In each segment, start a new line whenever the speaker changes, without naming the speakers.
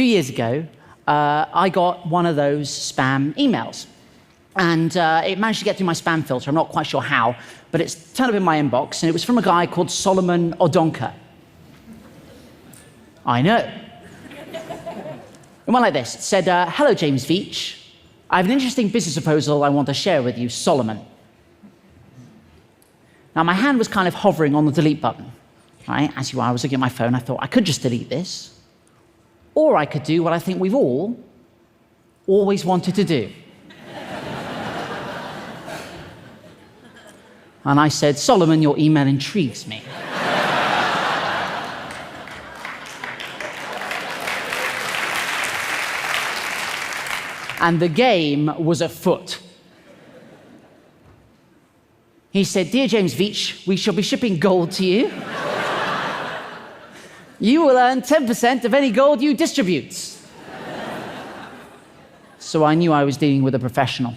few years ago, I got one of those spam emails. And it managed to get through my spam filter. I'm not quite sure how, but it's turned up in my inbox, and it was from a guy called Solomon Odonka. I know. It went like this. It said, hello, James Veitch. I have an interesting business proposal I want to share with you, Solomon. Now, my hand was kind of hovering on the delete button. Right? As you are, I was looking at my phone. I thought, I could just delete this. Or I could do what I think we've all always wanted to do. And I said, Solomon, your email intrigues me. And the game was afoot. He said, Dear James Veitch, we shall be shipping gold to you. You will earn 10% of any gold you distribute. So I knew I was dealing with a professional.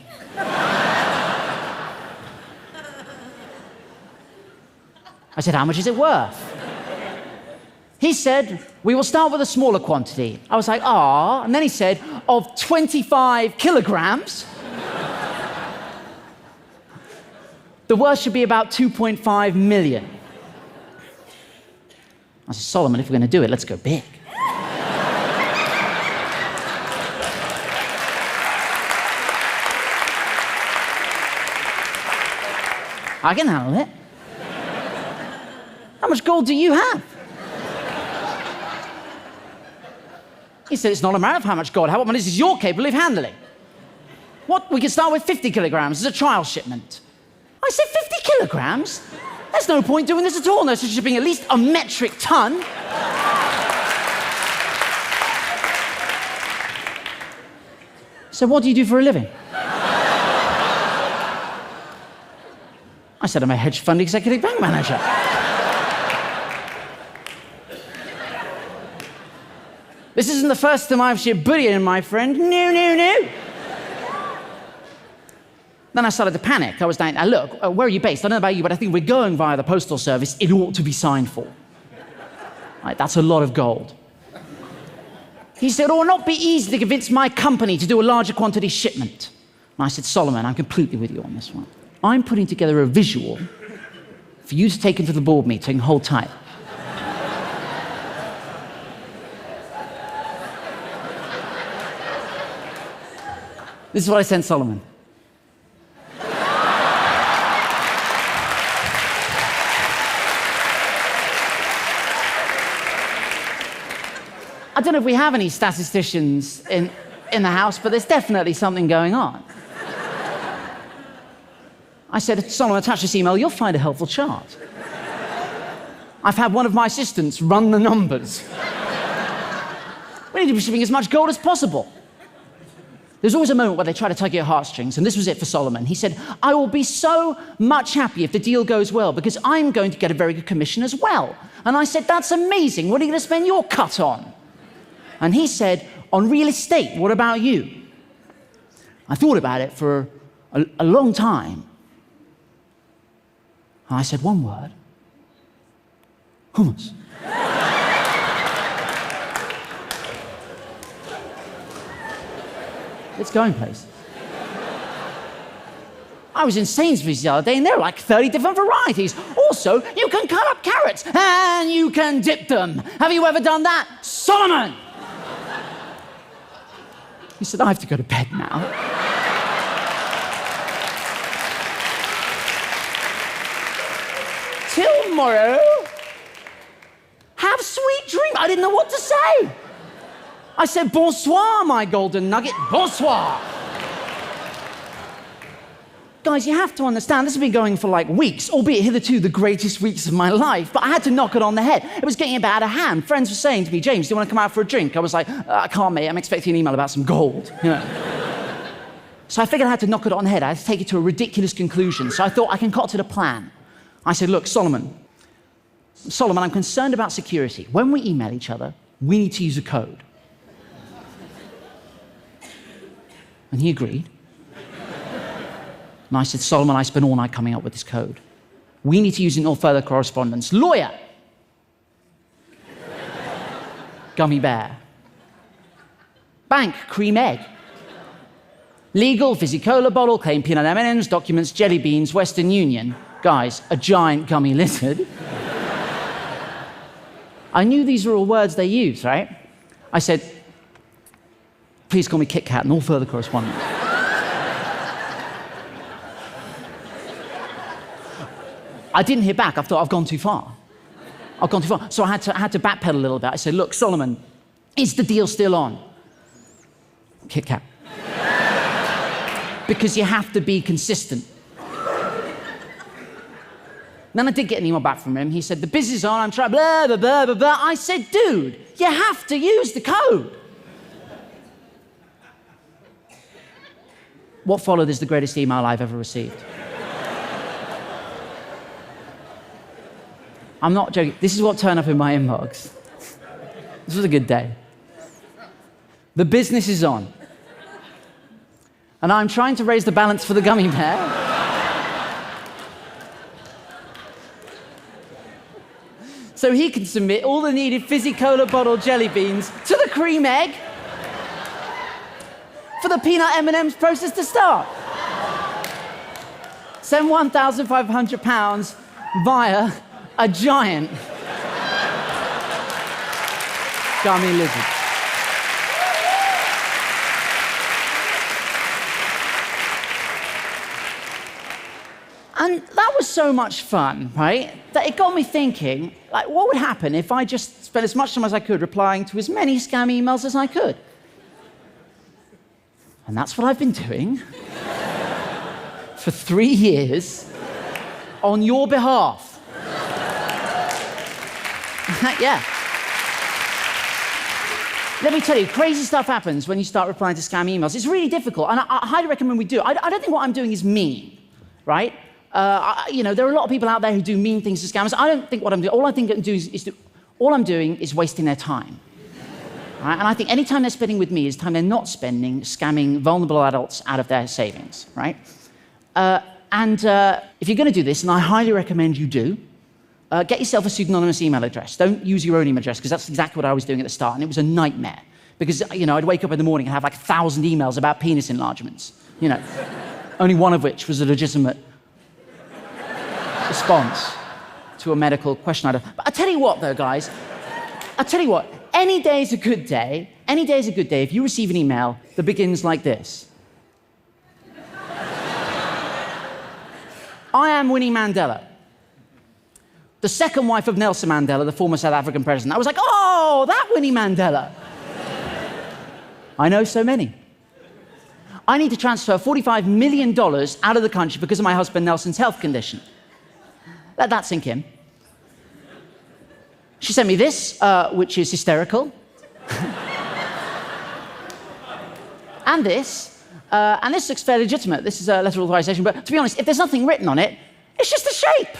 I said, how much is it worth? He said, we will start with a smaller quantity. I was like, ah. And then he said, of 25 kilograms. The worth should be about 2.5 million. I said, Solomon, if we're going to do it, let's go big. I can handle it. How much gold do you have? He said, it's not a matter of how much gold. How much is you're capable of handling? What? We can start with 50 kilograms as a trial shipment. I said, 50 kilograms? There's no point doing this at all unless you're shipping at least a metric ton. So what do you do for a living? I said, I'm a hedge fund executive bank manager. This isn't the first time I've shipped bullion, my friend. No, no, no. Then I started to panic. I was like, now look, where are you based? I don't know about you, but I think we're going via the postal service. It ought to be signed for. Right, that's a lot of gold. He said, it will not be easy to convince my company to do a larger quantity shipment. And I said, Solomon, I'm completely with you on this one. I'm putting together a visual for you to take into the board meeting. Hold tight. This is what I sent Solomon. I don't know if we have any statisticians in the house, but there's definitely something going on. I said, Solomon, attach this email, you'll find a helpful chart. I've had one of my assistants run the numbers. We need to be shipping as much gold as possible. There's always a moment where they try to tug at your heartstrings, and this was it for Solomon. He said, I will be so much happy if the deal goes well, because I'm going to get a very good commission as well. And I said, that's amazing. What are you going to spend your cut on? And he said, on real estate, what about you? I thought about it for a long time. And I said one word. Hummus. It's going places. I was in Sainsbury's the other day, and there are like 30 different varieties. Also, you can cut up carrots, and you can dip them. Have you ever done that? Solomon! He said, I have to go to bed now. Till tomorrow. Have sweet dreams. I didn't know what to say. I said, bonsoir, my golden nugget, bonsoir. Guys, you have to understand, this has been going for like weeks, albeit hitherto the greatest weeks of my life, but I had to knock it on the head. It was getting a bit out of hand. Friends were saying to me, James, do you want to come out for a drink? I was like, I can't, mate, I'm expecting an email about some gold. You know? So I figured I had to knock it on the head. I had to take it to a ridiculous conclusion. So I thought I concocted a plan. I said, look, Solomon, I'm concerned about security. When we email each other, we need to use a code. And he agreed. And I said, Solomon, I spent all night coming up with this code. We need to use it in all further correspondence. Lawyer. Gummy bear. Bank, cream egg. Legal, fizzy cola bottle, claim peanut M&Ms, documents, jelly beans, Western Union. Guys, a giant gummy lizard. I knew these were all words they used, right? I said, please call me Kit Kat, and all further correspondence. I didn't hear back. I thought, I've gone too far. I've gone too far. So I had to backpedal a little bit. I said, look, Solomon, is the deal still on? Kit Kat. Because you have to be consistent. Then I did get an email back from him. He said, the business is on, I'm trying, blah, blah, blah, blah, blah. I said, dude, you have to use the code. What followed is the greatest email I've ever received. I'm not joking. This is what turned up in my inbox. This was a good day. The business is on. And I'm trying to raise the balance for the gummy bear. So he can submit all the needed fizzy cola bottle jelly beans to the cream egg for the peanut M&Ms process to start. Send £1,500 via a giant gummy lizard. And that was so much fun, right? That it got me thinking, like, what would happen if I just spent as much time as I could replying to as many scam emails as I could? And that's what I've been doing for 3 years on your behalf. Yeah. Let me tell you, crazy stuff happens when you start replying to scam emails. It's really difficult, and I highly recommend we do. I don't think what I'm doing is mean, right? There are a lot of people out there who do mean things to scammers. I don't think what I'm doing. All I think I'm doing all I'm doing is wasting their time. Right? And I think any time they're spending with me is time they're not spending scamming vulnerable adults out of their savings, right? If you're going to do this, and I highly recommend you do, get yourself a pseudonymous email address. Don't use your own email address, because that's exactly what I was doing at the start, and it was a nightmare. Because, I'd wake up in the morning and have like 1,000 emails about penis enlargements, only one of which was a legitimate response to a medical question. But I tell you what, though, guys, any day is a good day. Any day is a good day if you receive an email that begins like this. I am Winnie Mandela, the second wife of Nelson Mandela, the former South African president. I was like, oh, that Winnie Mandela. I know so many. I need to transfer $45 million out of the country because of my husband Nelson's health condition. Let that sink in. She sent me this, which is hysterical. And this looks fairly legitimate. This is a letter of authorization, but to be honest, if there's nothing written on it, it's just a shape.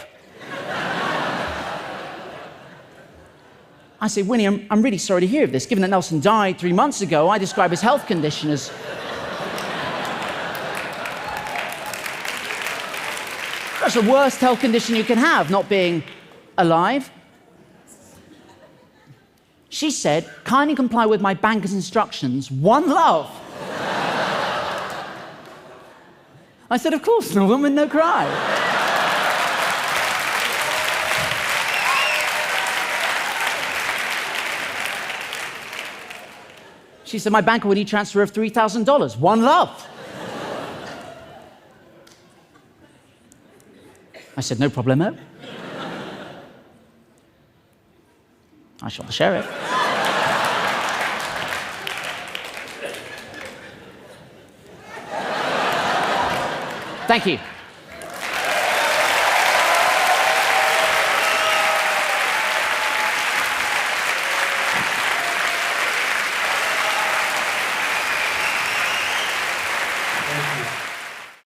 I said, Winnie, I'm really sorry to hear of this. Given that Nelson died 3 months ago, I describe his health condition as... That's the worst health condition you can have, not being alive. She said, kindly comply with my banker's instructions. One love. I said, of course, no woman, no cry. She said, my banker would need transfer of $3,000. One love. I said, no problemo. I shot the sheriff. Thank you.